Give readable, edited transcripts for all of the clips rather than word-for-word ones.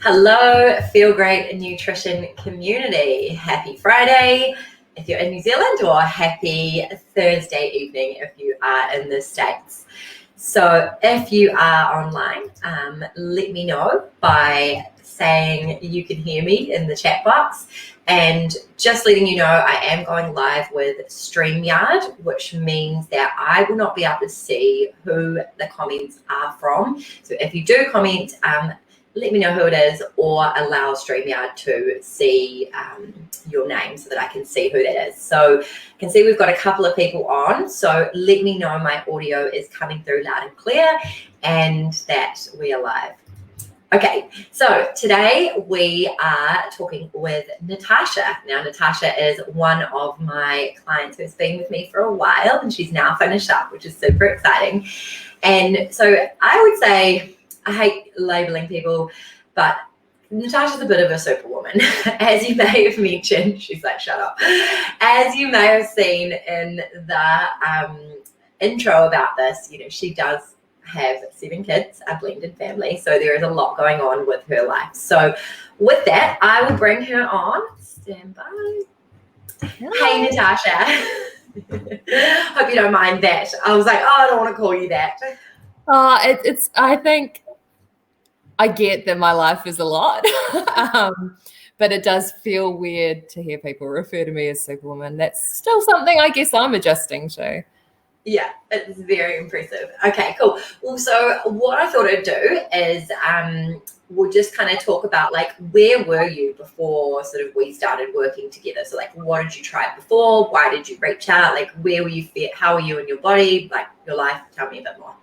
Hello, Feel Great Nutrition community. Happy Friday if you're in New Zealand, or happy Thursday evening if you are in the States. So if you are online, let me know by saying you can hear me in the chat box. And just letting you know, I am going live with StreamYard, which means that I will not be able to see who the comments are from. So if you do comment, let me know who it is, or allow StreamYard to see your name so that I can see who that is. So I can see we've got a couple of people on, so let me know my audio is coming through loud and clear and that we are live. Okay, so today we are talking with Natasha. Now, Natasha is one of my clients who's been with me for a while, and she's now finished up, which is super exciting. And so I would say, I hate labeling people, but Natasha's a bit of a superwoman. As you may have mentioned, she's like, shut up. As you may have seen in the intro about this, she does have 7 kids, a blended family. So there is a lot going on with her life. So with that, I will bring her on. Stand by. Hello. Hey, Natasha. Hope you don't mind that. I was like, I don't want to call you that. I think I get that my life is a lot, but it does feel weird to hear people refer to me as Superwoman. That's still something I guess I'm adjusting to. Yeah, it's very impressive. Okay, cool. Well, so what I thought I'd do is we'll just kind of talk about where were you before sort of we started working together? So what did you try before? Why did you reach out? Where were you fit? How were you in your body? Your life? Tell me a bit more.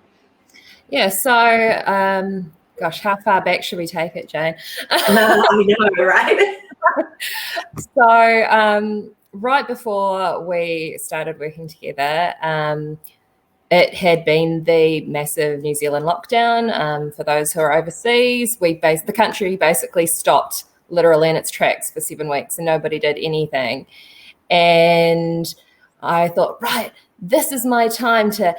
Yeah, so gosh, how far back should we take it, Jane? I know, right? So right before we started working together, it had been the massive New Zealand lockdown. For those who are overseas, the country basically stopped literally in its tracks for 7 weeks and nobody did anything. And I thought, right, this is my time to,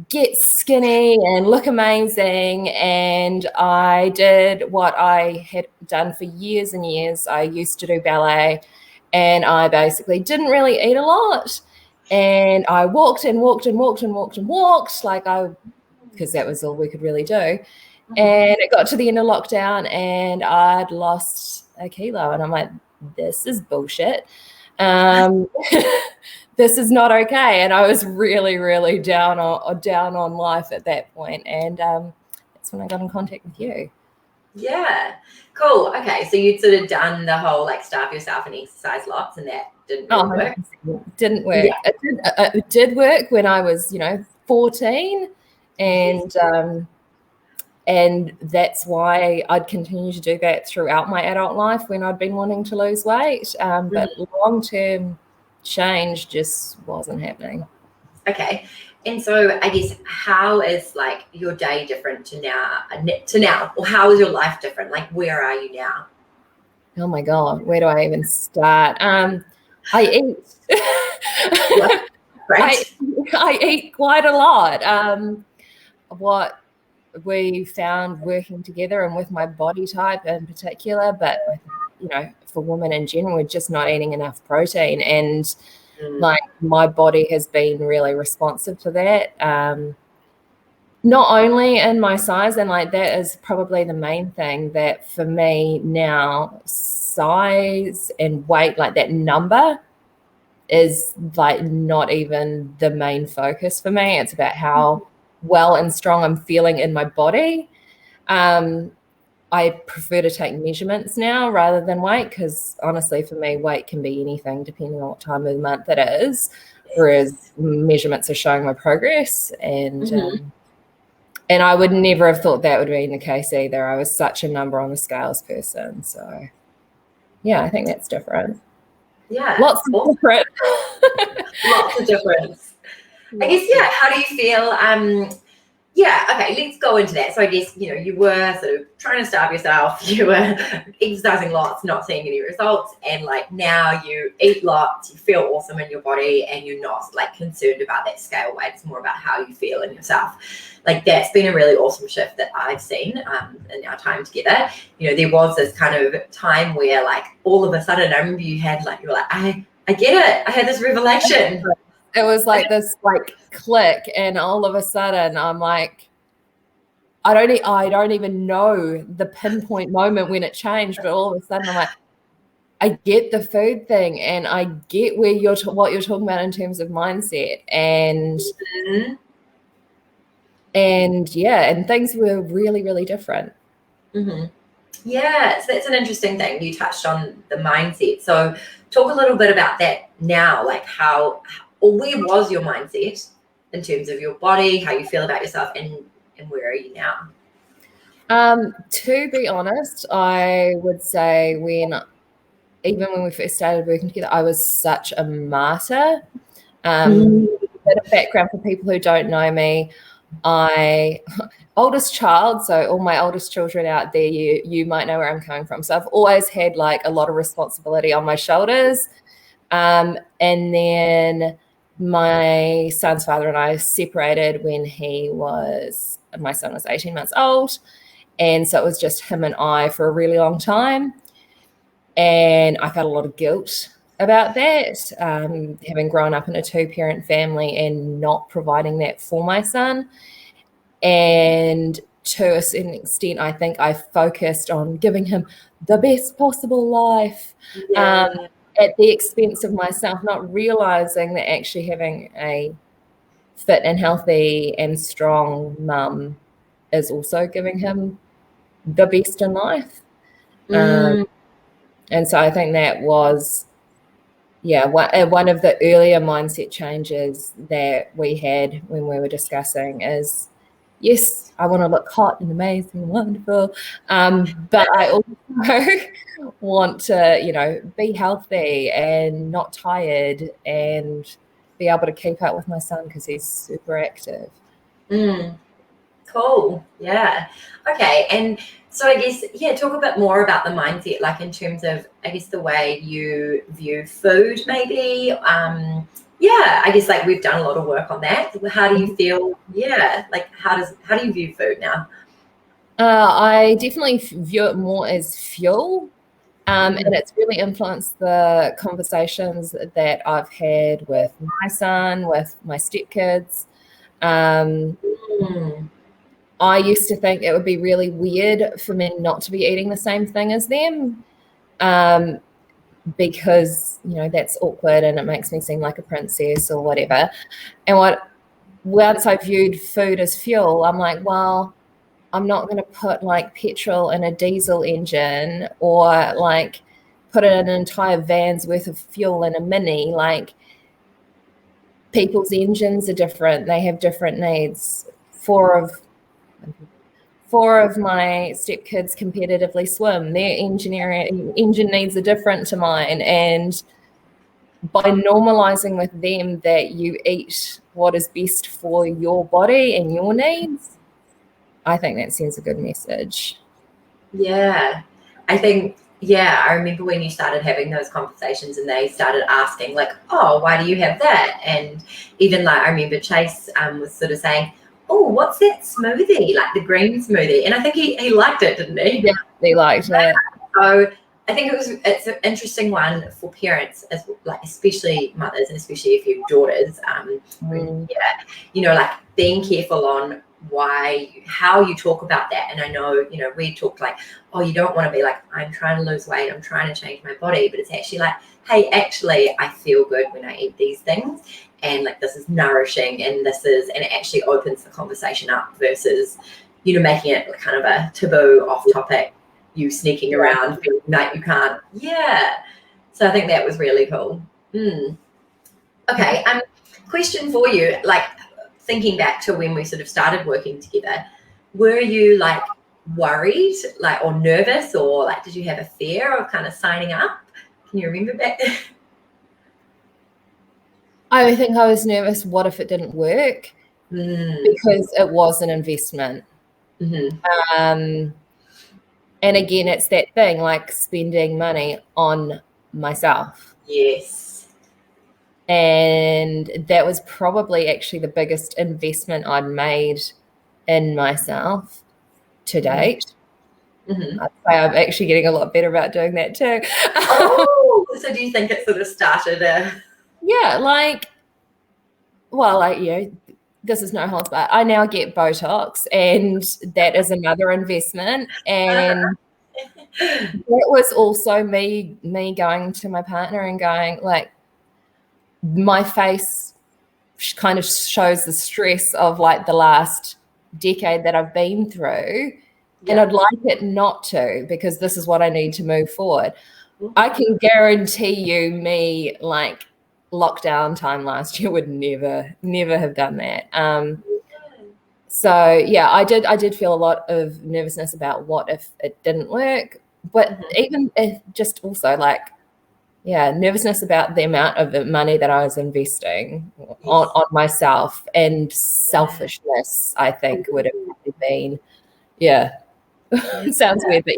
get skinny and look amazing. And I did what I had done for years and years. I used to do ballet and I basically didn't really eat a lot. And I walked and walked and walked and walked and walked because that was all we could really do. And it got to the end of lockdown and I'd lost a kilo. And I'm like, this is bullshit. This is not okay. And I was really, really down on life at that point. And that's when I got in contact with you. Yeah, cool. Okay, so you'd sort of done the whole starve yourself and exercise lots, and that didn't really work. Didn't work. Yeah. It did work when I was 14, and that's why I'd continue to do that throughout my adult life when I'd been wanting to lose weight. But long-term change just wasn't happening. Okay. And so I guess how is your day different to now? Or how is your life different? Where are you now? Oh my God, where do I even start? I eat. Right. I eat quite a lot. What we found working together and with my body type in particular, but for women in general, we're just not eating enough protein, and my body has been really responsive to that. Not only in my size, and that is probably the main thing that for me now, size and weight, that number is not even the main focus for me. It's about how well and strong I'm feeling in my body. I prefer to take measurements now rather than weight, because honestly for me weight can be anything depending on what time of the month it is, whereas measurements are showing my progress. And I would never have thought that would be the case either. I was such a number on the scales person. So yeah, I think that's different. Yeah. Lots of different. Lots of difference. I guess, how do you feel Yeah, okay, let's go into that. So I guess, you were sort of trying to starve yourself, you were exercising lots, not seeing any results, and like now you eat lots, you feel awesome in your body, and you're not like concerned about that scale weight. It's more about how you feel in yourself. Like that's been a really awesome shift that I've seen in our time together. There was this kind of time where like all of a sudden I remember you were like, I get it. I had this revelation. It was like this like click, and all of a sudden I'm like, I don't even know the pinpoint moment when it changed, but all of a sudden I'm like, I get the food thing, and I get what you're talking about in terms of mindset, and and things were really, really different. Yeah, so that's an interesting thing. You touched on the mindset. So talk a little bit about that now, like where was your mindset in terms of your body, how you feel about yourself, and where are you now? To be honest, I would say even when we first started working together, I was such a martyr. A bit of background for people who don't know me. Oldest child, so all my oldest children out there, you might know where I'm coming from. So I've always had like a lot of responsibility on my shoulders. And then my son's father and I separated when my son was 18 months old. And so it was just him and I for a really long time. And I felt a lot of guilt about that, having grown up in a 2-parent family and not providing that for my son. And to a certain extent, I think I focused on giving him the best possible life at the expense of myself, not realizing that actually having a fit and healthy and strong mum is also giving him the best in life. And so I think that was, one of the earlier mindset changes that we had when we were discussing is, yes, I want to look hot and amazing and wonderful, but I also want to, be healthy and not tired and be able to keep up with my son because he's super active. Cool. Yeah. Okay. And so I guess, talk a bit more about the mindset, like in terms of, I guess, the way you view food, maybe. I guess like we've done a lot of work on that. How do you feel? Yeah. Like how do you view food now? I definitely view it more as fuel. And it's really influenced the conversations that I've had with my son, with my stepkids. I used to think it would be really weird for men not to be eating the same thing as them, because that's awkward and it makes me seem like a princess or whatever. And once I viewed food as fuel, I'm like, well, I'm not going to put like petrol in a diesel engine or like put an entire van's worth of fuel in a Mini. Like, people's engines are different. They have different needs. Four of my stepkids competitively swim. Their engine needs are different to mine. And by normalizing with them that you eat what is best for your body and your needs, I think that sends a good message. Yeah. I think, I remember when you started having those conversations and they started asking like, oh, why do you have that? And even like, I remember Chase was sort of saying, oh, what's that smoothie? Like the green smoothie. And I think he liked it, didn't he? Yeah, he liked it. So I think it's an interesting one for parents, especially mothers and especially if you have daughters. Like being careful on how you talk about that. And I know, we talked like, oh, you don't want to be like, I'm trying to lose weight, I'm trying to change my body, but it's actually like, hey, actually I feel good when I eat these things, and like this is nourishing, and it actually opens the conversation up versus making it kind of a taboo off topic, you sneaking around feeling like you can't. So I think that was really cool. Okay. Question for you, like thinking back to when we sort of started working together, were you like worried, like, or nervous, or like did you have a fear of kind of signing up? Can you remember back then? I think I was nervous. What if it didn't work? because it was an investment. And again, it's that thing like spending money on myself. Yes. And that was probably actually the biggest investment I'd made in myself to date. I'd say I'm actually getting a lot better about doing that too. So do you think it sort of started Yeah, like, well, like, this is no holds barred. I now get Botox, and that is another investment. And it was also me going to my partner and going, like, my face kind of shows the stress of like the last decade that I've been through. And I'd like it not to, because this is what I need to move forward. I can guarantee you me, like, lockdown time last year would never have done that. So yeah, I did feel a lot of nervousness about what if it didn't work, but even if just also like, nervousness about the amount of money that I was investing on myself, and selfishness, I think, would have been, it sounds weird, but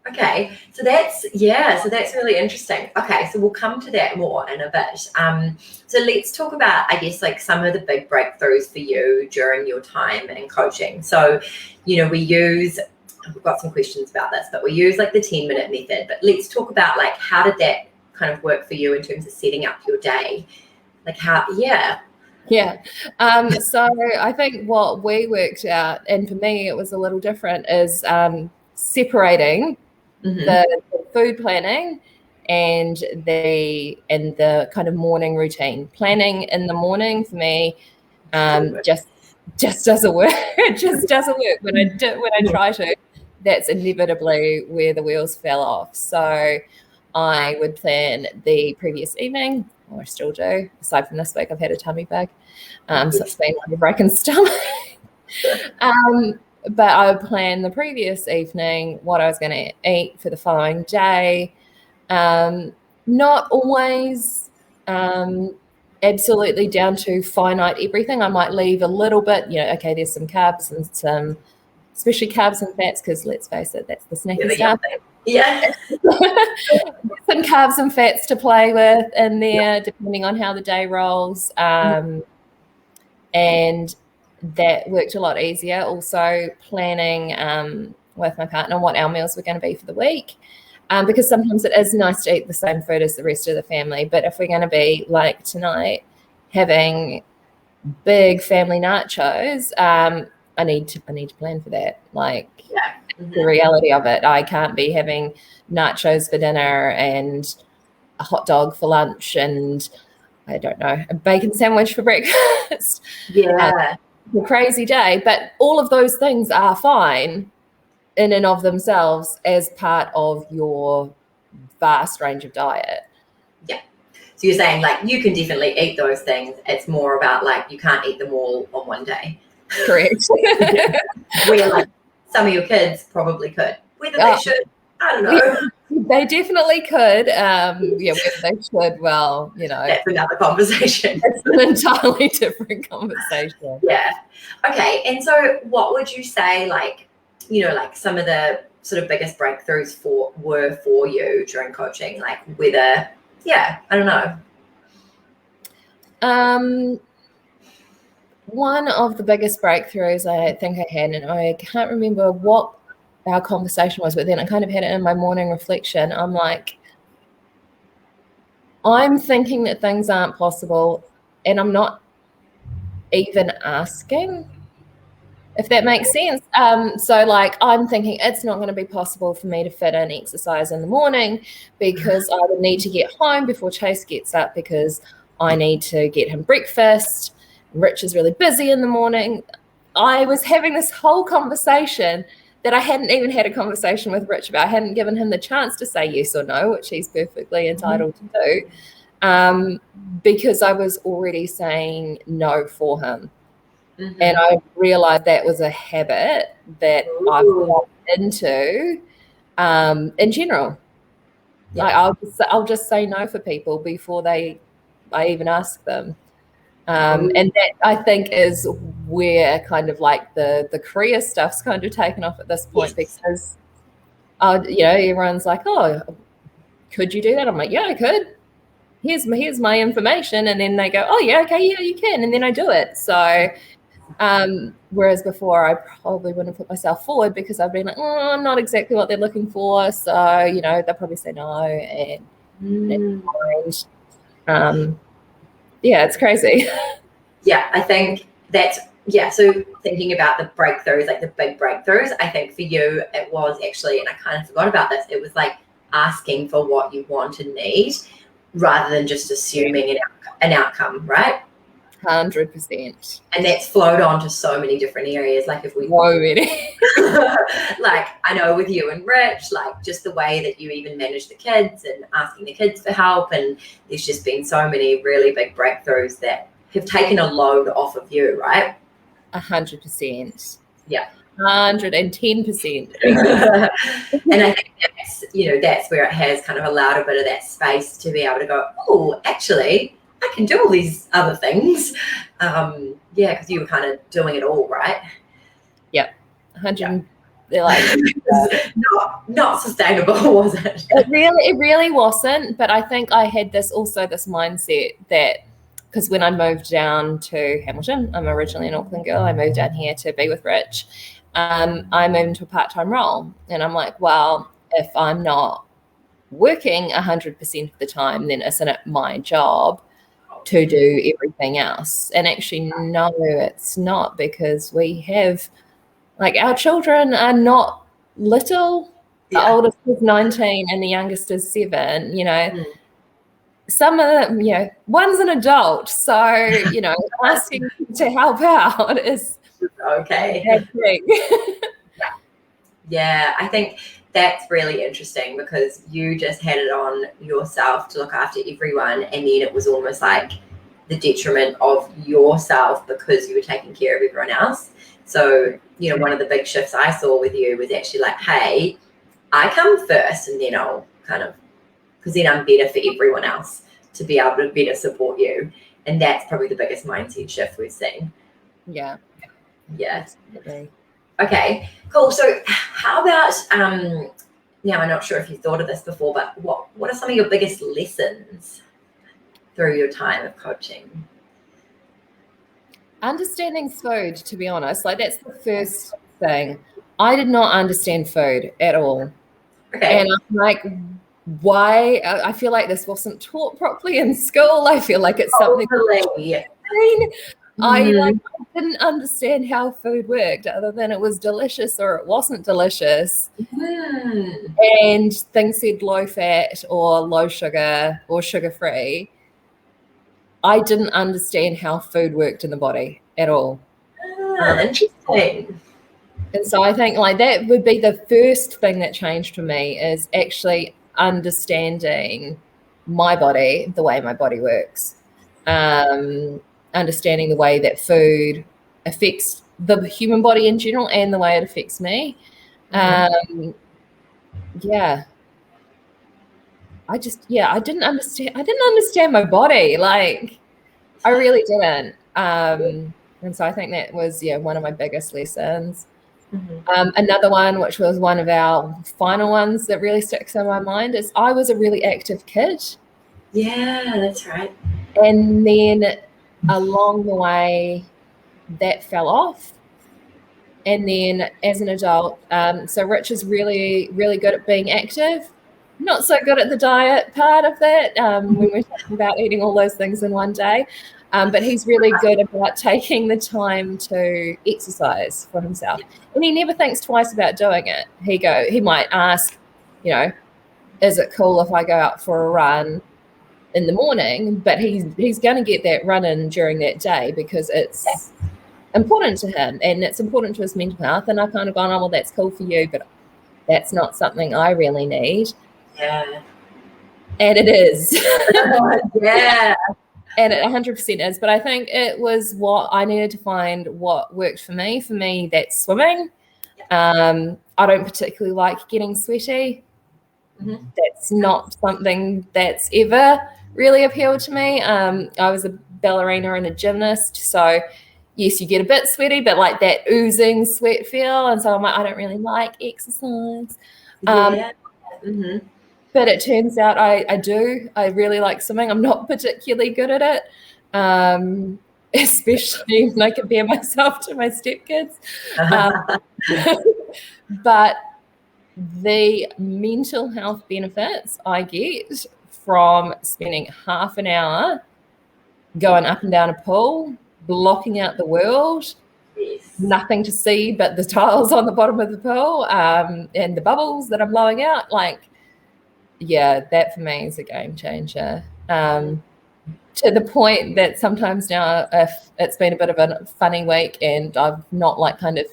okay, so that's really interesting. Okay, so we'll come to that more in a bit. So let's talk about, I guess, like some of the big breakthroughs for you during your time in coaching. So, we've got some questions about this, but we use like the 10-minute method. But let's talk about like, how did that kind of work for you in terms of setting up your day? Like so I think what we worked out, and for me it was a little different, is separating the food planning and the kind of morning routine. Planning in the morning for me just doesn't work. It just doesn't work when I try to. That's inevitably where the wheels fell off. So I would plan the previous evening, or I still do. Aside from this week, I've had a tummy bug, so it's been like a broken stomach. But I would plan the previous evening what I was going to eat for the following day. Not always absolutely down to finite everything. I might leave a little bit, okay, there's some carbs and some, especially carbs and fats, because let's face it, that's the snacky stuff. Yeah. Some carbs and fats to play with in there, depending on how the day rolls. And that worked a lot easier. Also planning with my partner what our meals were going to be for the week. Because sometimes it is nice to eat the same food as the rest of the family. But if we're going to be, like tonight, having big family nachos, I need to plan for that. Like, the reality of it, I can't be having nachos for dinner and a hot dog for lunch and, I don't know, a bacon sandwich for breakfast. A crazy day. But all of those things are fine in and of themselves as part of your vast range of diet. Yeah. So you're saying, like, you can definitely eat those things. It's more about, like, you can't eat them all on one day. Correct. Where, like, some of your kids probably could. Whether they should, I don't know. They definitely could. Whether they should, well, that's another conversation. It's an entirely different conversation. Yeah. Okay. And so what would you say, like, like some of the sort of biggest breakthroughs were for you during coaching? Like, whether, I don't know. One of the biggest breakthroughs I think I had, and I can't remember what our conversation was, but then I kind of had it in my morning reflection. I'm like, I'm thinking that things aren't possible, and I'm not even asking, if that makes sense. So like, I'm thinking it's not going to be possible for me to fit in exercise in the morning because I would need to get home before Chase gets up, because I need to get him breakfast. Rich is really busy in the morning. I was having this whole conversation that I hadn't even had a conversation with Rich about. I hadn't given him the chance to say yes or no, which he's perfectly entitled to do, because I was already saying no for him. And I realized that was a habit that I've got into in general. Like, I'll just say no for people before I even ask them. And that I think is where kind of like the career stuff's kind of taken off at this point, because everyone's like, oh, could you do that? I'm like, yeah, I could. Here's my information. And then they go, oh yeah, okay, yeah, you can. And then I do it. So whereas before I probably wouldn't put myself forward because I've been like, oh, I'm not exactly what they're looking for. So, they'll probably say no. And it's crazy. Yeah, I think that's, so thinking about the breakthroughs, like the big breakthroughs, I think for you it was actually, and I kind of forgot about this, it was like asking for what you want and need rather than just assuming an outcome, right? 100%. And that's flowed on to so many different areas. Like if we like I know with you and Rich, like just the way that you even manage the kids and asking the kids for help, and there's just been so many really big breakthroughs that have taken a load off of you, right? 100%. Yeah. 110%. And I think that's where it has kind of allowed a bit of that space to be able to go, oh, actually, I can do all these other things. Because you were kind of doing it all, right? Yep. 100. They're like not sustainable, was it? It really wasn't. But I think I had this mindset that, because when I moved down to Hamilton, I'm originally an Auckland girl. I moved down here to be with Rich. I moved into a part-time role, and I'm like, well, if I'm not working 100% of the time, then isn't it my job to do everything else? And actually, no, it's not, because we have, like, our children are not little. The oldest is 19 and the youngest is 7, Some of them, one's an adult. So, asking to help out is okay. Yeah, I think that's really interesting, because you just had it on yourself to look after everyone, and then it was almost like the detriment of yourself because you were taking care of everyone else. So, one of the big shifts I saw with you was actually like, hey, I come first, and then I'll because then I'm better for everyone else to be able to better support you. And that's probably the biggest mindset shift we've seen. Yeah. Yeah. Absolutely. Okay, cool. So how about, now I'm not sure if you thought of this before, but what are some of your biggest lessons through your time of coaching? Understanding food, to be honest. Like, that's the first thing. I did not understand food at all. Okay. And I'm like, why? I feel like this wasn't taught properly in school. I feel like it's something. I didn't understand how food worked, other than it was delicious or it wasn't delicious. And things said low fat or low sugar or sugar free. I didn't understand how food worked in the body at all. Interesting. And so I think, like, that would be the first thing that changed for me, is actually understanding my body, the way my body works. Understanding the way that food affects the human body in general and the way it affects me. I didn't understand my body. Like, I really didn't. And so I think that was, one of my biggest lessons. Another one, which was one of our final ones that really sticks in my mind, is I was a really active kid. Yeah, that's right. And then along the way, that fell off. And then as an adult, so Rich is really, really good at being active. Not so good at the diet part of that, when we're talking about eating all those things in one day. But he's really good about taking the time to exercise for himself. And he never thinks twice about doing it. He might ask, is it cool if I go out for a run in the morning? But he's going to get that run in during that day, because it's important to him and it's important to his mental health. And I've kind of gone, oh, well, that's cool for you, but that's not something I really need. Yeah. And it is. Yeah. And it 100% is. But I think it was what I needed to find what worked for me. For me, that's swimming. I don't particularly like getting sweaty. That's not something that's ever really appealed to me. I was a ballerina and a gymnast, so yes, you get a bit sweaty, but like that oozing sweat feel. And so I'm like, I don't really like exercise. Yeah. Mm-hmm. But it turns out I do. I really like swimming. I'm not particularly good at it, especially when I compare myself to my stepkids. But the mental health benefits I get from spending half an hour going up and down a pool, blocking out the world, Yes. nothing to see but the tiles on the bottom of the pool, and the bubbles that I'm blowing out. Like, yeah, that for me is a game changer. To the point that sometimes now, if it's been a bit of a funny week and I've not like kind of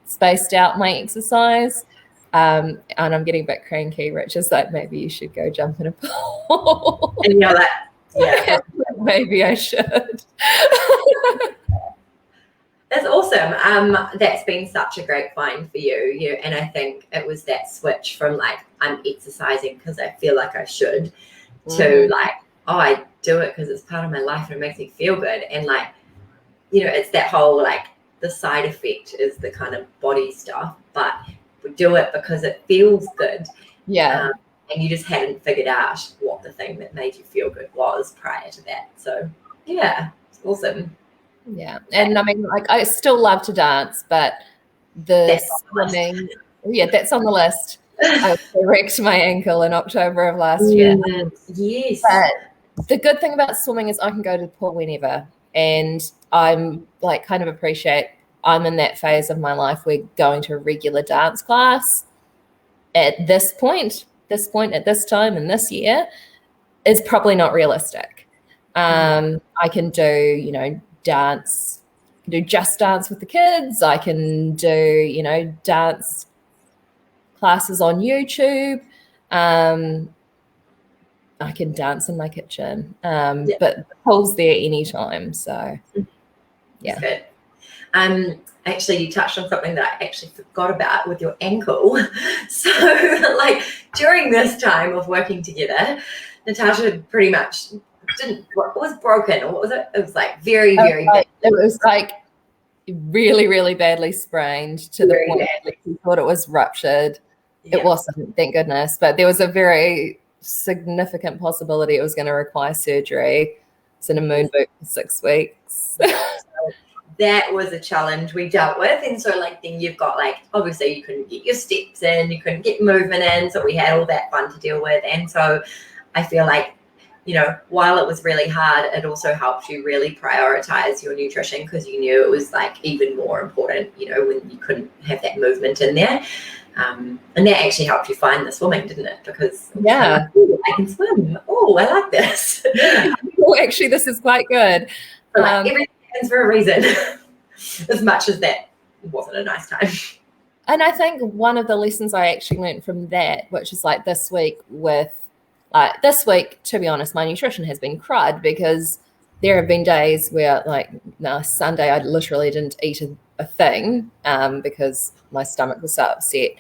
spaced out my exercise, and I'm getting a bit cranky, Rich is like, maybe you should go jump in a pool. And you're like, yeah. Maybe I should. That's awesome. That's been such a great find for you. And I think it was that switch from like, I'm exercising because I feel like I should, to like, oh, I do it because it's part of my life and it makes me feel good. And like, it's that whole like the side effect is the kind of body stuff, but we do it because it feels good. Yeah. And you just hadn't figured out what the thing that made you feel good was prior to that. So yeah, it's awesome. Yeah. And I mean, like, I still love to dance, but the swimming, that's on the list. I wrecked my ankle in October of last year. Yes. But the good thing about swimming is I can go to the pool whenever. And I'm like kind of appreciate I'm in that phase of my life where going to a regular dance class at this point, at this time in this year is probably not realistic. I can do, dance, do just dance with the kids. I can do, dance classes on YouTube. I can dance in my kitchen, but the pool's there anytime. So, yeah. That's good. Actually, you touched on something that I actually forgot about with your ankle. So, like during this time of working together, Natasha pretty much was broken, or what was it? It was like very, very bad. It was like really, really badly sprained to the point that we thought it was ruptured. Yeah. It wasn't, thank goodness, but there was a very significant possibility it was going to require surgery. It's in a moon boot for 6 weeks. That was a challenge we dealt with. And so like then you've got like, obviously you couldn't get your steps in, you couldn't get movement in. So we had all that fun to deal with. And so I feel like, while it was really hard, it also helped you really prioritize your nutrition because you knew it was like even more important, when you couldn't have that movement in there. And that actually helped you find the swimming, didn't it? Because I can swim. Oh, I like this. Oh, actually, this is quite good. So everything happens for a reason, as much as that wasn't a nice time. And I think one of the lessons I actually learned from that, which is like this week, to be honest, my nutrition has been crud because there have been days where Sunday I literally didn't eat a thing because my stomach was so upset.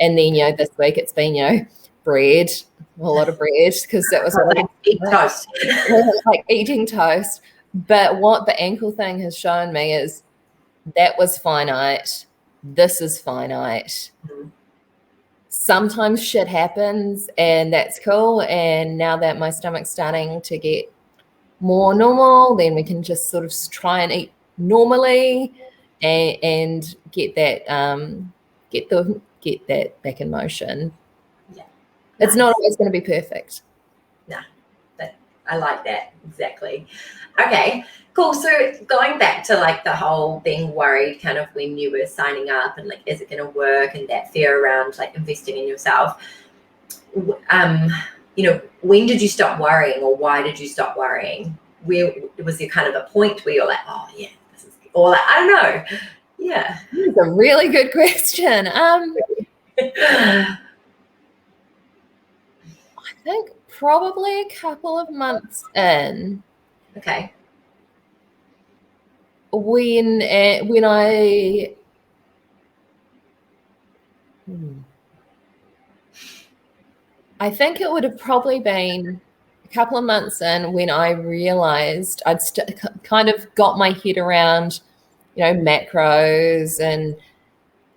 And then, this week it's been, bread, a lot of bread because that was toast. Like eating toast. But what the ankle thing has shown me is that was finite. This is finite. Mm-hmm. Sometimes shit happens and that's cool. And now that my stomach's starting to get more normal, then we can just sort of try and eat normally and get that back in motion. Yeah. It's not always going to be perfect. No, but I like that. Exactly. Okay, cool. So going back to like the whole being worried kind of when you were signing up and like, is it going to work, and that fear around like investing in yourself, when did you stop worrying, or why did you stop worrying? Where was there kind of a point where you're like, oh yeah, this is, or like, I don't know. Yeah. That's a really good question. I think probably a couple of months in. Okay. When I think it would have probably been a couple of months in, when I realized I'd kind of got my head around, macros and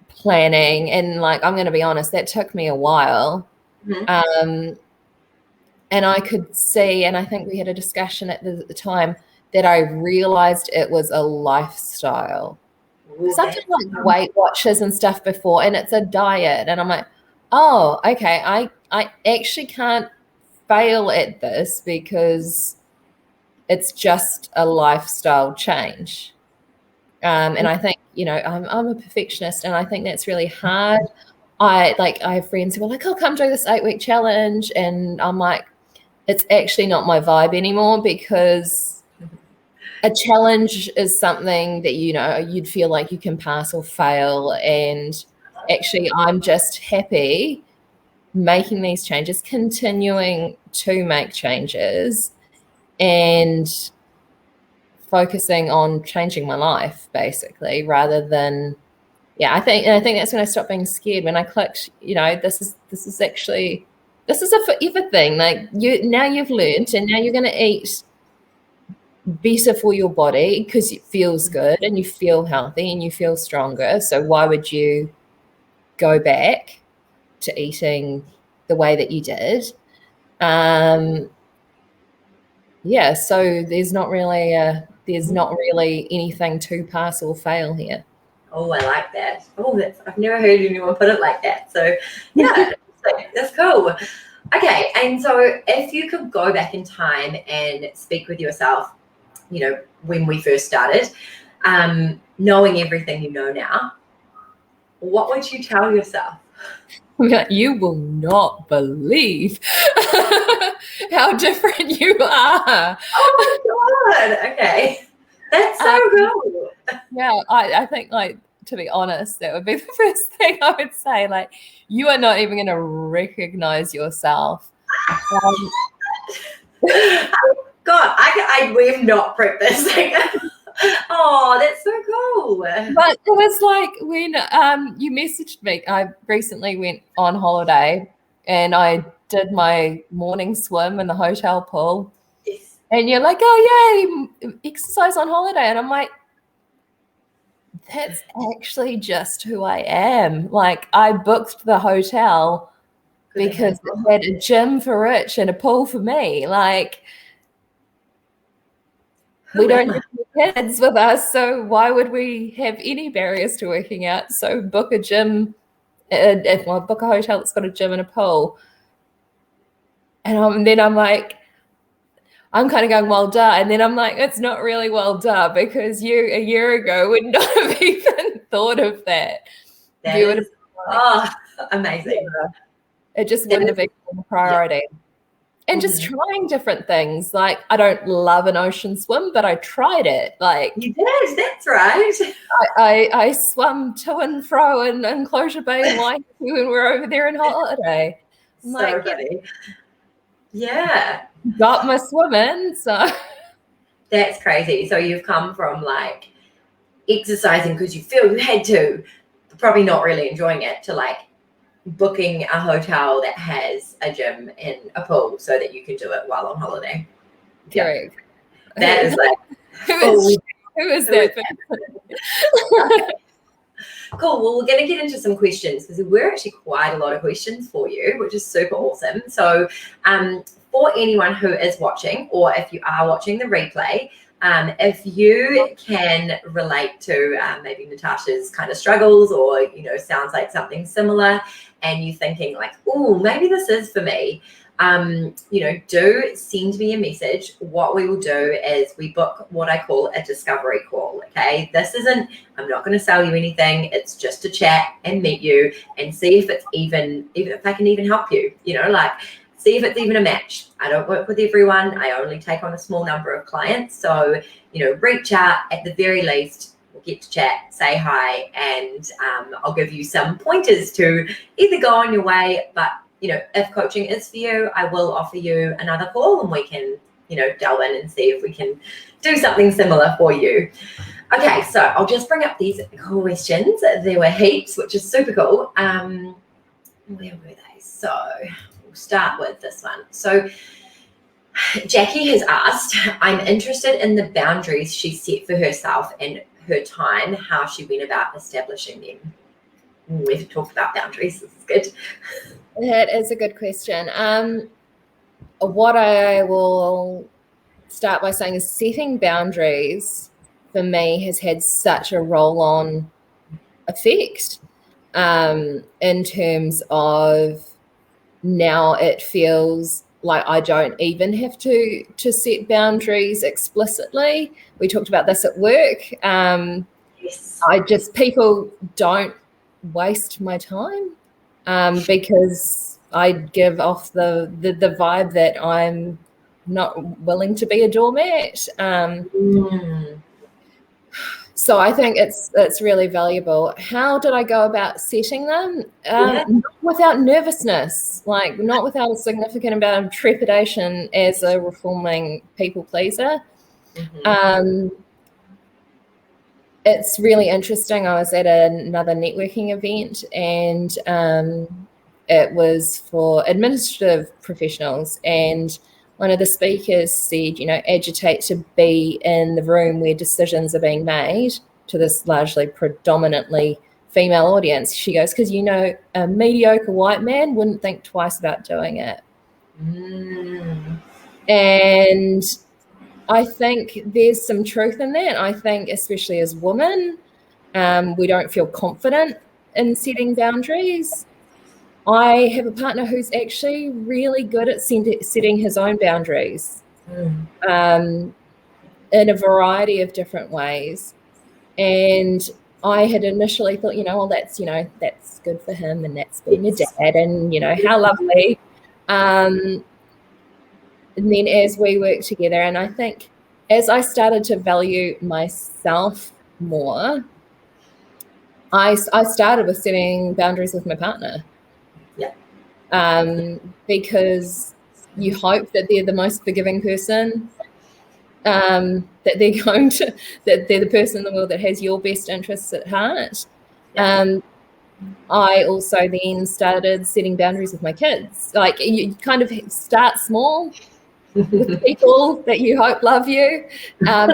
planning, and like, I'm going to be honest, that took me a while. Mm-hmm. And I could see, and I think we had a discussion at the time, that I realized it was a lifestyle. Because I've done like Weight Watchers and stuff before, and it's a diet, and I'm like, oh, okay, I actually can't fail at this because it's just a lifestyle change. And I think, I'm a perfectionist, and I think that's really hard. I have friends who are like, oh, come do this 8-week challenge. And I'm like, it's actually not my vibe anymore, because a challenge is something that, you'd feel like you can pass or fail. And actually, I'm just happy making these changes, continuing to make changes, and focusing on changing my life, basically, rather than, I think that's when I stopped being scared, when I clicked, this is a forever thing. Like, you've learned, and now you're going to eat better for your body because it feels good and you feel healthy and you feel stronger. So why would you go back to eating the way that you did? So there's not really anything to pass or fail here. Oh, I like that. Oh, I've never heard anyone put it like that. So yeah, that's cool. Okay, and so if you could go back in time and speak with yourself, when we first started, knowing everything you know now, what would you tell yourself? You will not believe how different you are. Oh my God. Okay. That's so cool. Yeah, I think, like, to be honest, that would be the first thing I would say. Like, you are not even going to recognize yourself. God, we've not prepped this thing. Oh, that's so cool. But it was like when you messaged me. I recently went on holiday and I did my morning swim in the hotel pool. Yes. And you're like, oh, yay, exercise on holiday. And I'm like, that's actually just who I am. Like, I booked the hotel because it had a gym for Rich and a pool for me. Like, we don't have any kids with us, so why would we have any barriers to working out? So book a gym, book a hotel that's got a gym and a pool. And then I'm like, I'm kind of going, well, duh. And then I'm like, it's not really well, duh, because you a year ago would not have even thought of that. Amazing. Yeah. It just wouldn't have been a priority. Yeah. And just trying different things. Like, I don't love an ocean swim, but I tried it. Like, you did, that's right. I swam to and fro in Enclosure Bay and Waiheke when we were over there on holiday. So funny. Yeah. Got my swimming, so. That's crazy. So you've come from like exercising because you feel you had to, probably not really enjoying it, to like booking a hotel that has a gym and a pool so that you can do it while on holiday. Correct. Yeah. That is like who is that? Cool. Well, we're going to get into some questions because we're actually quite a lot of questions for you, which is super awesome. So for anyone who is watching, or if you are watching the replay, if you can relate to maybe Natasha's kind of struggles, or, sounds like something similar, and you're thinking like, oh, maybe this is for me, do send me a message. What we will do is we book what I call a discovery call. Okay. I'm not going to sell you anything. It's just to chat and meet you and see if it's even if I can even help you, see if it's even a match. I don't work with everyone. I only take on a small number of clients. So, reach out at the very least. We'll get to chat, say hi, and I'll give you some pointers to either go on your way, but if coaching is for you, I will offer you another call and we can, delve in and see if we can do something similar for you. Okay, so I'll just bring up these questions. There were heaps, which is super cool. Where were they? So we'll start with this one. So Jackie has asked, I'm interested in the boundaries she set for herself and her time, how she went about establishing them. We've talked about boundaries. This is good. That is a good question. What I will start by saying is setting boundaries for me has had such a roll-on effect in terms of now it feels like I don't even have to set boundaries explicitly. We talked about this at work. Yes. People don't waste my time because I give off the vibe that I'm not willing to be a doormat. So I think it's really valuable. How did I go about setting them? Not without nervousness, like not without a significant amount of trepidation as a reforming people pleaser. It's really interesting. I was at another networking event and it was for administrative professionals, and one of the speakers said, agitate to be in the room where decisions are being made to this largely predominantly female audience. She goes, because a mediocre white man wouldn't think twice about doing it. And I think there's some truth in that. I think especially as women, we don't feel confident in setting boundaries. I have a partner who's actually really good at setting his own boundaries in a variety of different ways. And I had initially thought, that's good for him and that's being a dad and, how lovely. And then as we worked together, and I think as I started to value myself more, I started with setting boundaries with my partner. Because you hope that they're the most forgiving person, that they're the person in the world that has your best interests at heart. I also then started setting boundaries with my kids. Like you kind of start small with people that you hope love you, and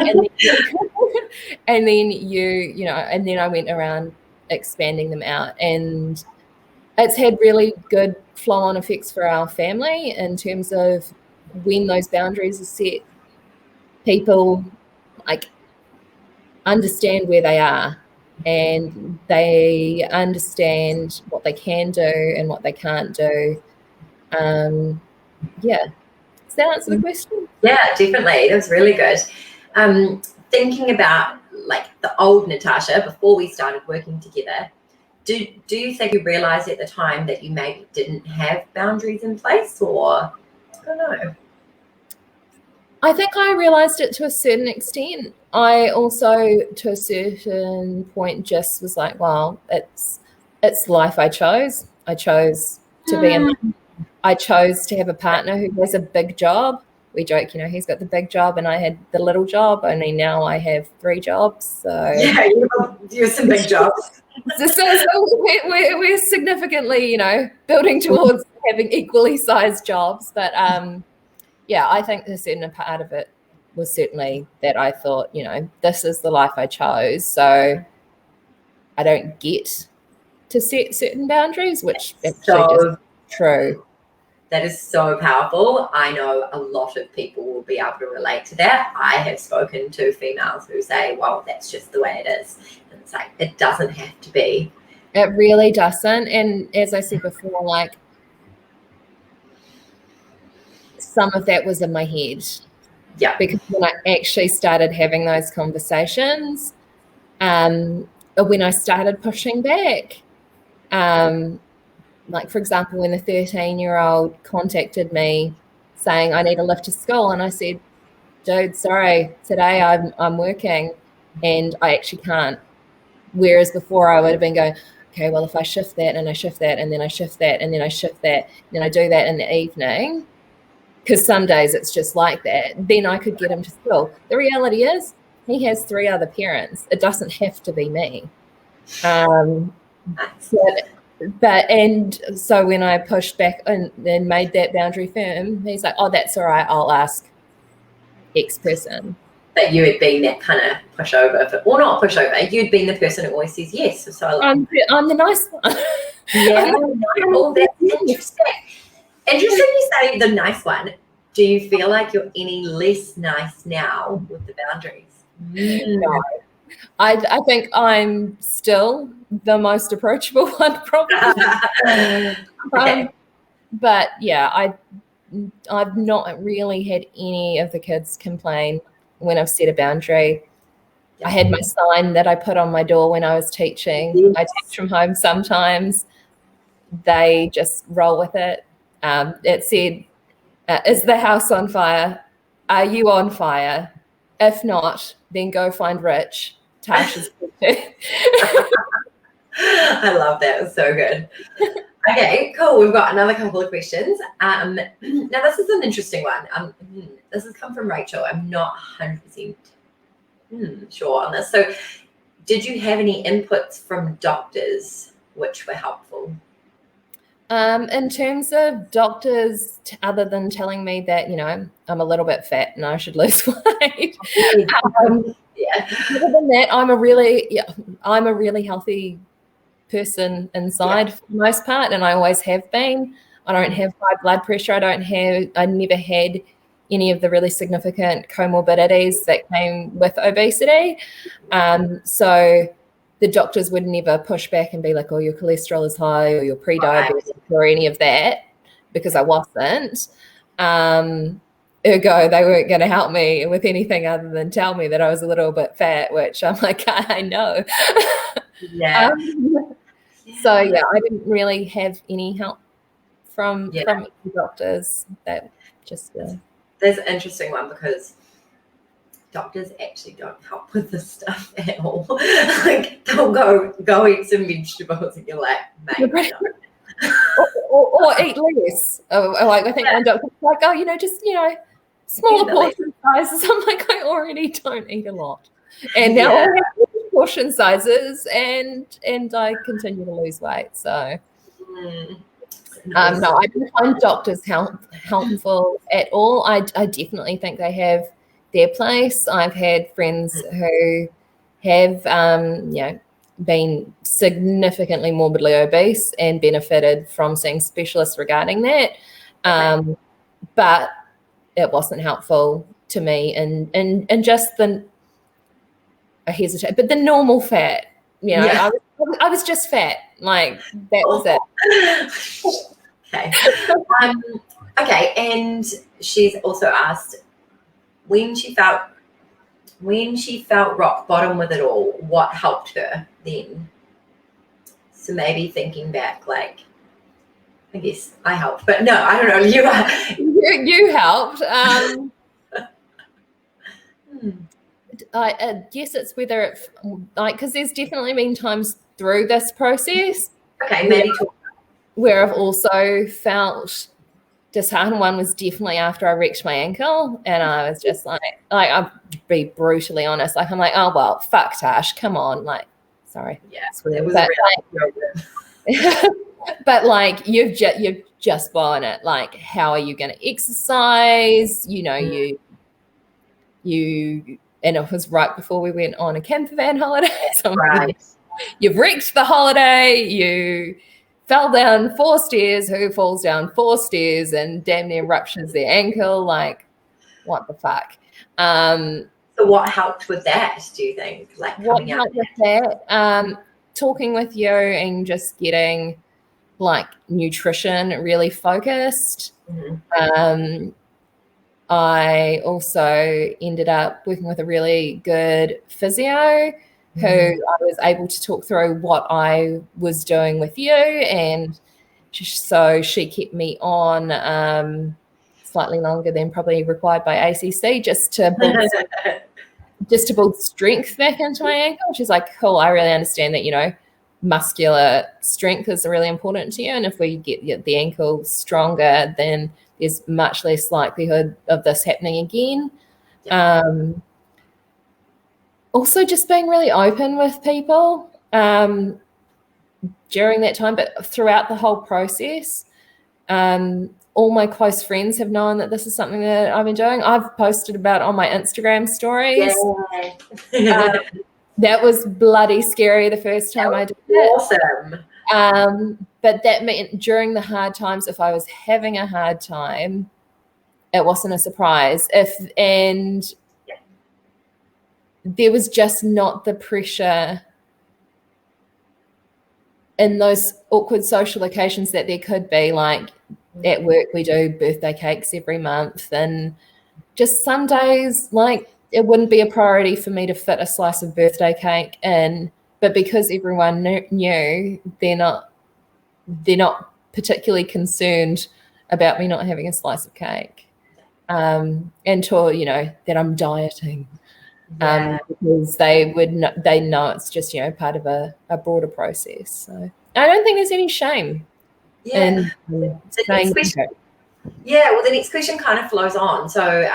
then I went around expanding them out, and it's had really good flow-on effects for our family in terms of when those boundaries are set, people understand where they are and they understand what they can do and what they can't do. Does that answer the question? Yeah, definitely. That was really good. Thinking about the old Natasha before we started working together, do you think you realized at the time that you maybe didn't have boundaries in place, or I don't know? I think I realized it to a certain extent. I also, to a certain point, just was like, well, it's life I chose. I chose to be a mum. I chose to have a partner who has a big job. We joke, he's got the big job and I had the little job, only now I have 3 jobs. So yeah, you have some big jobs. So we're significantly, building towards having equally sized jobs. But I think a certain part of it was certainly that I thought, this is the life I chose. So I don't get to set certain boundaries, which actually is true. That is so powerful. I know a lot of people will be able to relate to that. I have spoken to females who say, well, that's just the way it is. And it's like, it doesn't have to be. It really doesn't. And as I said before, some of that was in my head. Yeah. Because when I actually started having those conversations, when I started pushing back, for example, when the 13-year-old contacted me saying I need a lift to school, and I said, dude, sorry, today I'm working and I actually can't. Whereas before I would have been going, okay, well, if I shift that and I shift that and then I shift that and then I shift that, and then I do that in the evening, because some days it's just like that, then I could get him to school. The reality is he has 3 other parents. It doesn't have to be me. And so when I pushed back and then made that boundary firm, he's like, oh, that's all right, I'll ask X person. That you had been that kind of pushover, or not pushover, you'd been the person who always says yes for so long. I'm the nice one. Yeah, well, that's interesting. Interesting you say the nice one. Do you feel like you're any less nice now with the boundaries? No. I think I'm still the most approachable one, probably. Okay. But yeah, I've not really had any of the kids complain when I've set a boundary. I had my sign that I put on my door when I was teaching. Yes. I teach from home sometimes. They just roll with it. It said, is the house on fire? Are you on fire? If not, then go find Rich. Tasha's good. I love that. It's so good. Okay, cool. We've got another couple of questions. Now, this is an interesting one. This has come from Rachel. I'm not 100% sure on this. So, did you have any inputs from doctors which were helpful? In terms of doctors, other than telling me that, I'm a little bit fat and I should lose weight. Yeah. Other than that, I'm a really healthy person inside for the most part, and I always have been. I don't have high blood pressure. I never had any of the really significant comorbidities that came with obesity. So the doctors would never push back and be like, oh, your cholesterol is high or you're pre-diabetic or any of that, because I wasn't. Ergo, they weren't going to help me with anything other than tell me that I was a little bit fat, which I'm like, I know. Yeah. So, yeah, I didn't really have any help from the doctors. That just... There's an interesting one because doctors actually don't help with this stuff at all. Like, they'll go eat some vegetables and you're like, mate, no. or eat less. I think one doctor's like, just, smaller portion sizes. I'm like, I already don't eat a lot. And now I have portion sizes and I continue to lose weight. So no, I don't find doctors helpful at all. I definitely think they have their place. I've had friends who have been significantly morbidly obese and benefited from seeing specialists regarding that. But it wasn't helpful to me and just I hesitate, but the normal fat, I was just fat. Like, that was it. Okay. Okay. And she's also asked, when she felt rock bottom with it all, what helped her then? So maybe thinking back, like, I guess I helped, but no, I don't know. You helped. I guess it's whether it's because there's definitely been times through this process. Okay, maybe where I've also felt disheartened. One was definitely after I wrecked my ankle, and I was just like I'll be brutally honest. Like, I'm like, oh well, fuck Tash, come on, like, sorry. Yeah, it was but like, you've just blown it. Like, how are you going to exercise? You and it was right before we went on a camper van holiday. So you've wrecked the holiday. You fell down 4 stairs. Who falls down 4 stairs and damn near ruptures their ankle? Like, what the fuck? So what helped with that, do you think? Like, what helped with that? Talking with you and just getting like nutrition really focused. I also ended up working with a really good physio who I was able to talk through what I was doing with you, and so she kept me on slightly longer than probably required by ACC just to build strength back into my ankle. She's like, cool, I really understand that, muscular strength is really important to you, and if we get the ankle stronger, then there's much less likelihood of this happening again. Also just being really open with people. during that time, but throughout the whole process, all my close friends have known that this is something that I've been doing. I've posted about it on my Instagram stories. Yeah. That was bloody scary the first time I did it. Awesome. But that meant during the hard times, if I was having a hard time, it wasn't a surprise. There was just not the pressure in those awkward social occasions that there could be. Like at work, we do birthday cakes every month, and just some days, like, it wouldn't be a priority for me to fit a slice of birthday cake in, but because everyone knew, they're not particularly concerned about me not having a slice of cake until, that I'm dieting. Because they know it's just, part of a broader process. So I don't think there's any shame in saying that. Yeah, well, the next question kind of flows on. So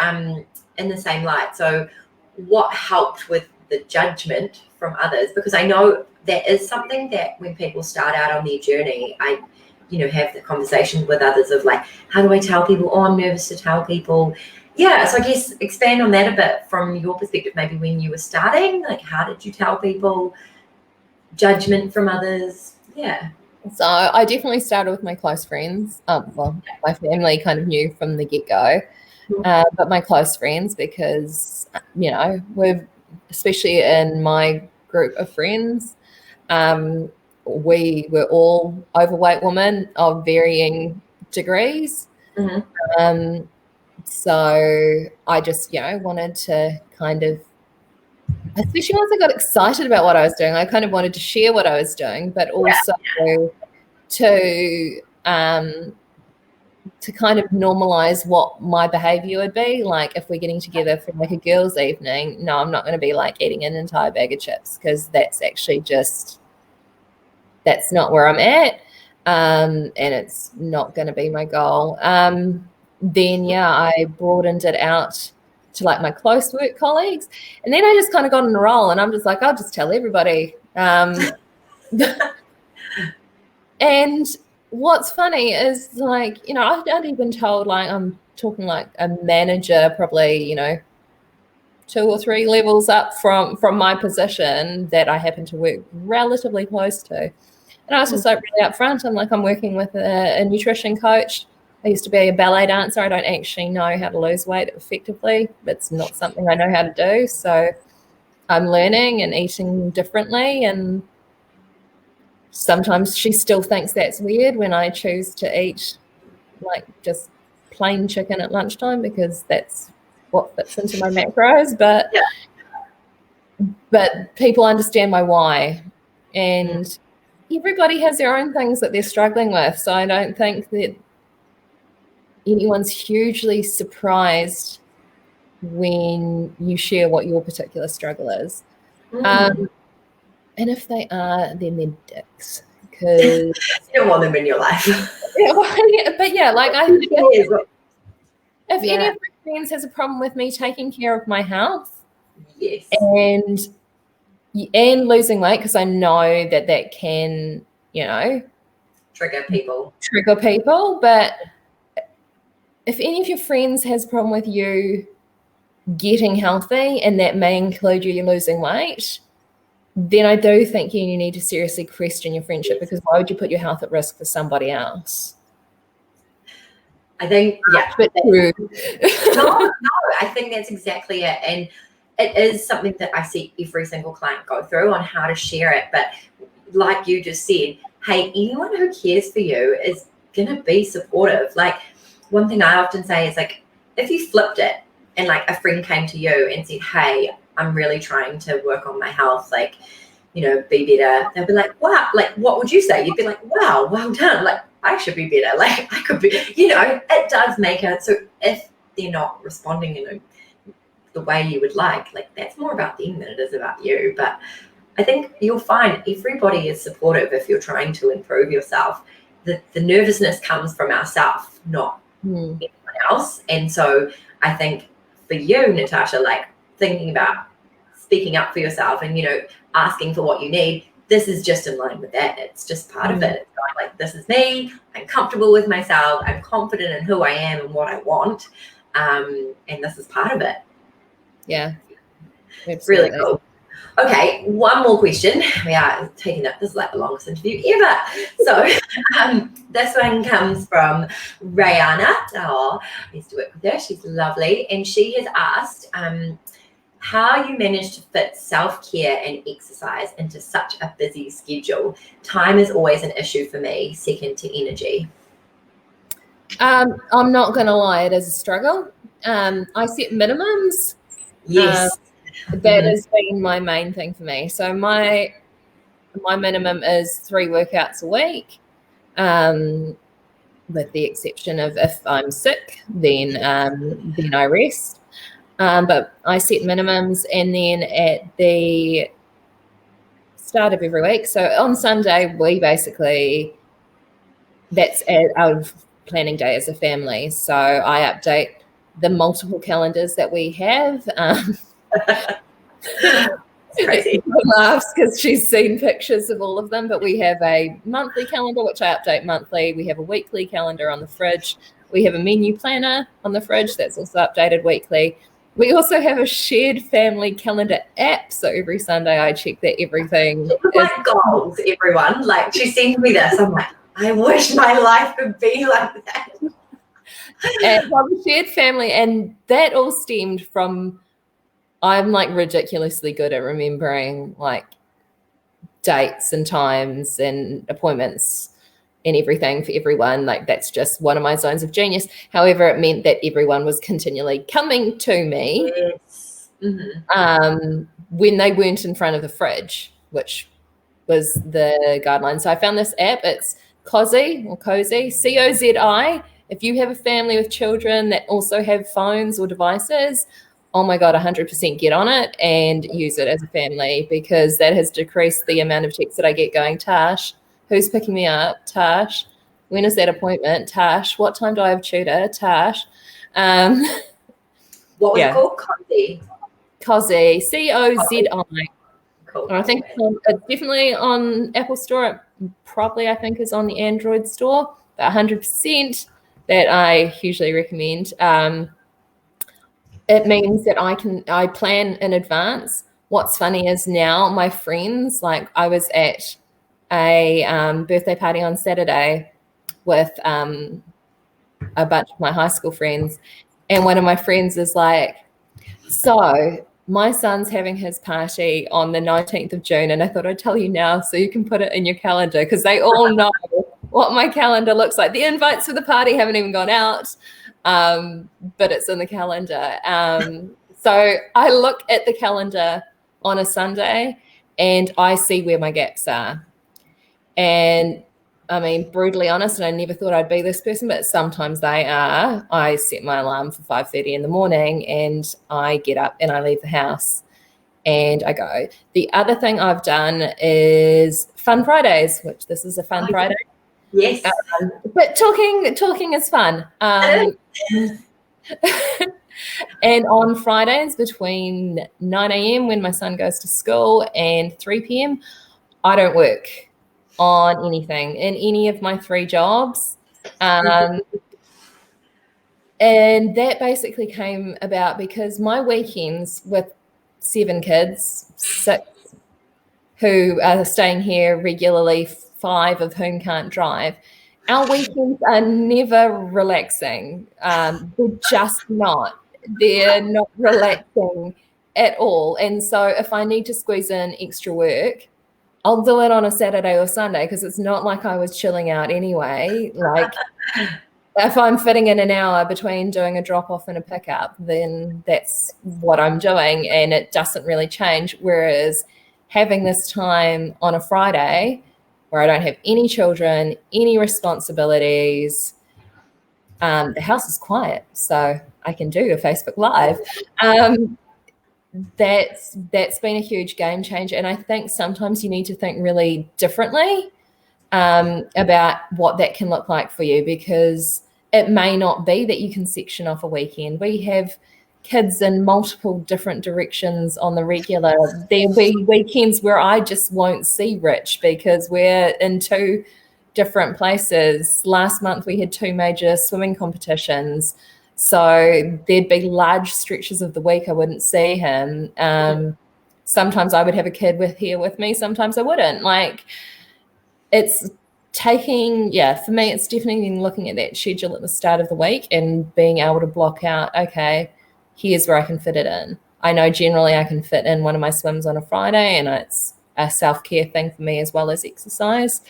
in the same light, so what helped with the judgment from others? Because I know that is something that when people start out on their journey, I have the conversation with others of like, how do I tell people? Oh, I'm nervous to tell people. Yeah, so I guess expand on that a bit from your perspective, maybe when you were starting, like how did you tell people? Judgment from others? Yeah. So I definitely started with my close friends. My family kind of knew from the get-go, but my close friends, because, we're, especially in my group of friends, we were all overweight women of varying degrees. Mm-hmm. So I just, wanted to kind of, especially once I got excited about what I was doing, I kind of wanted to share what I was doing, but also to kind of normalize what my behavior would be. Like if we're getting together for like a girls' evening, no, I'm not going to be like eating an entire bag of chips, because that's actually that's not where I'm at. And it's not going to be my goal. Then I broadened it out to like my close work colleagues, and then I just kind of got on a roll, and I'm just like, I'll just tell everybody. And what's funny is, like, I'd even told, like, I'm talking like a manager, probably 2 or 3 levels up from my position, that I happen to work relatively close to. And I was just like really upfront. I'm like, I'm working with a nutrition coach. I used to be a ballet dancer. I don't actually know how to lose weight effectively. It's not something I know how to do. So I'm learning and eating differently. And sometimes she still thinks that's weird when I choose to eat like just plain chicken at lunchtime, because that's what fits into my macros. But people understand my why. And everybody has their own things that they're struggling with. So I don't think that anyone's hugely surprised when you share what your particular struggle is. And if they are, then they're dicks, because you don't want them in your life. But yeah, like if any of my friends has a problem with me taking care of my health, yes, and losing weight, because I know that can, trigger people. But if any of your friends has a problem with you getting healthy, and that may include you losing weight, then I do think you need to seriously question your friendship, because why would you put your health at risk for somebody else? I think, But true. No, I think that's exactly it. And it is something that I see every single client go through on how to share it. But like you just said, hey, anyone who cares for you is going to be supportive. Like, one thing I often say is, like, if you flipped it and like a friend came to you and said, hey, I'm really trying to work on my health, like, be better. They'll be like, wow, like, what would you say? You'd be like, wow, well done. Like, I should be better. Like, I could be, it does make it. So if they're not responding in the way you would like, that's more about them than it is about you. But I think you'll find everybody is supportive if you're trying to improve yourself. The nervousness comes from ourselves, not anyone else. And so I think for you, Natasha, like, thinking about speaking up for yourself and, asking for what you need, this is just in line with that. It's just part of it. It's going like, this is me. I'm comfortable with myself. I'm confident in who I am and what I want. And this is part of it. Yeah. Absolutely. Really cool. Okay, one more question. We are taking up, this is like the longest interview ever. So this one comes from Rihanna. Oh, I used to work with her. She's lovely. And she has asked how you manage to fit self-care and exercise into such a busy schedule. Time is always an issue for me, second to energy. I'm not going to lie, it is a struggle. I set minimums. Yes. That has been my main thing for me. So my minimum is 3 workouts a week, with the exception of if I'm sick, then I rest. But I set minimums, and then at the start of every week. So on Sunday, we basically, that's our planning day as a family. So I update the multiple calendars that we have. Crazy. Laughs because she's seen pictures of all of them, but we have a monthly calendar which I update monthly. We have a weekly calendar on the fridge. We have a menu planner on the fridge that's also updated weekly. We also have a shared family calendar app, so every Sunday I check that everything is like goals, everyone. Like, she sends me this, I'm like, I wish my life could be like that. And well, the shared family, and that all stemmed from, I'm like ridiculously good at remembering like dates and times and appointments and everything for everyone. Like, that's just one of my zones of genius. However, it meant that everyone was continually coming to me when they weren't in front of the fridge, which was the guideline. So I found this app. It's Cozy, COZI. If you have a family with children that also have phones or devices, oh my God, 100% get on it and use it as a family, because that has decreased the amount of texts that I get going, Tash, who's picking me up? Tash, when is that appointment? Tash, what time do I have tutor? Tash. What was it called? Cozy, COZI. Cool. I think it's definitely on Apple Store. It probably, I think, is on the Android store, but 100% that I hugely recommend. It means that I plan in advance. What's funny is now my friends, like I was at a birthday party on Saturday with a bunch of my high school friends, and one of my friends is like, so my son's having his party on the 19th of June, and I thought I'd tell you now so you can put it in your calendar, because they all know what my calendar looks like. The invites for the party haven't even gone out, but it's in the calendar. So I look at the calendar on a Sunday and I see where my gaps are. And I mean, brutally honest, and I never thought I'd be this person, but sometimes they are. I set my alarm for 5:30 in the morning and I get up and I leave the house and I go. The other thing I've done is Fun Fridays, which this is a fun Friday. Yes. But talking is fun. And on Fridays between 9 a.m. when my son goes to school and 3 p.m., I don't work on anything in any of my 3 jobs. And that basically came about because my weekends with 7 kids, 6 who are staying here regularly, 5 of whom can't drive, our weekends are never relaxing. They're just not. They're not relaxing at all. And so if I need to squeeze in extra work, I'll do it on a Saturday or Sunday, because it's not like I was chilling out anyway. Like, if I'm fitting in an hour between doing a drop-off and a pickup, then that's what I'm doing, and it doesn't really change. Whereas having this time on a Friday where I don't have any children, any responsibilities, the house is quiet, so I can do a Facebook Live. That's been a huge game changer. And I think sometimes you need to think really differently about what that can look like for you, because it may not be that you can section off a weekend. We have kids in multiple different directions on the regular. There'll be weekends where I just won't see Rich because we're in two different places. Last month we had 2 major swimming competitions, so there'd be large stretches of the week I wouldn't see him. Sometimes I would have a kid here with me, sometimes I wouldn't. Like, it's taking, for me, it's definitely looking at that schedule at the start of the week and being able to block out, okay, here's where I can fit it in. I know generally I can fit in one of my swims on a Friday, and it's a self-care thing for me as well as exercise.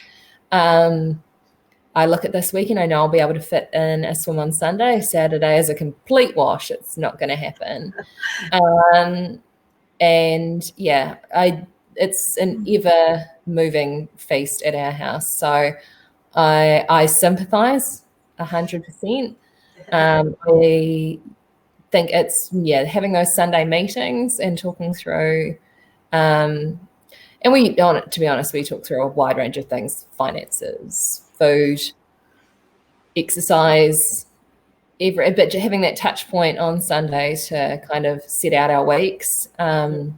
I look at this week and I know I'll be able to fit in a swim on Sunday. Saturday is a complete wash. It's not going to happen. And it's an ever moving feast at our house. So I sympathize 100%. I think it's, having those Sunday meetings and talking through, and to be honest, we talk through a wide range of things: finances, food, exercise, but having that touch point on Sunday to kind of set out our weeks. And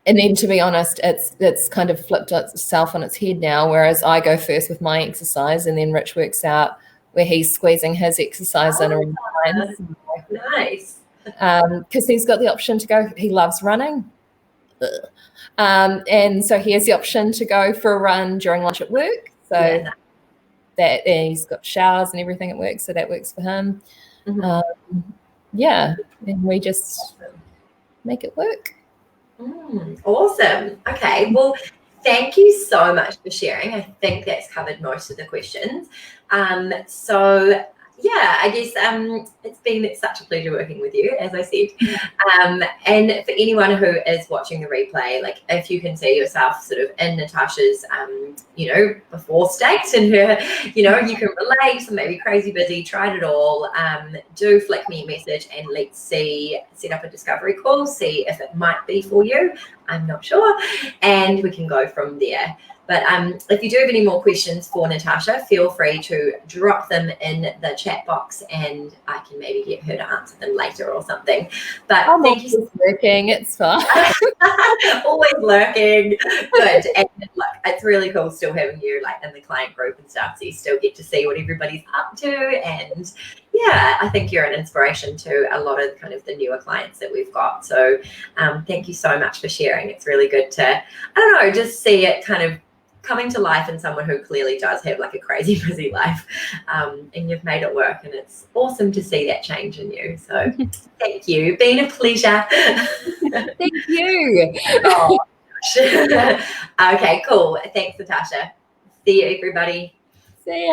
then, to be honest, it's kind of flipped itself on its head now, whereas I go first with my exercise and then Rich works out where he's squeezing his exercise in around time. Nice. Because he's got the option to go, he loves running. And so he has the option to go for a run during lunch at work. So that, and he's got showers and everything at work, so that works for him. And we just make it work. Awesome. Okay, well, thank you so much for sharing. I think that's covered most of the questions. I guess it's been such a pleasure working with you, as I said. And for anyone who is watching the replay, like, if you can see yourself sort of in Natasha's, before state, and her, you can relate, so maybe crazy busy, tried it all, do flick me a message and let's set up a discovery call, see if it might be for you. I'm not sure. And we can go from there. But if you do have any more questions for Natasha, feel free to drop them in the chat box and I can maybe get her to answer them later or something. But thank you. Lurking, it's fine. Always lurking. Good. And look, it's really cool still having you like in the client group and stuff, so you still get to see what everybody's up to. And I think you're an inspiration to a lot of kind of the newer clients that we've got. So thank you so much for sharing. It's really good to, just see it kind of coming to life in someone who clearly does have like a crazy busy life, and you've made it work, and it's awesome to see that change in you. So thank you. Been a pleasure. Thank you. Okay, cool. Thanks, Natasha. See you, everybody. See ya.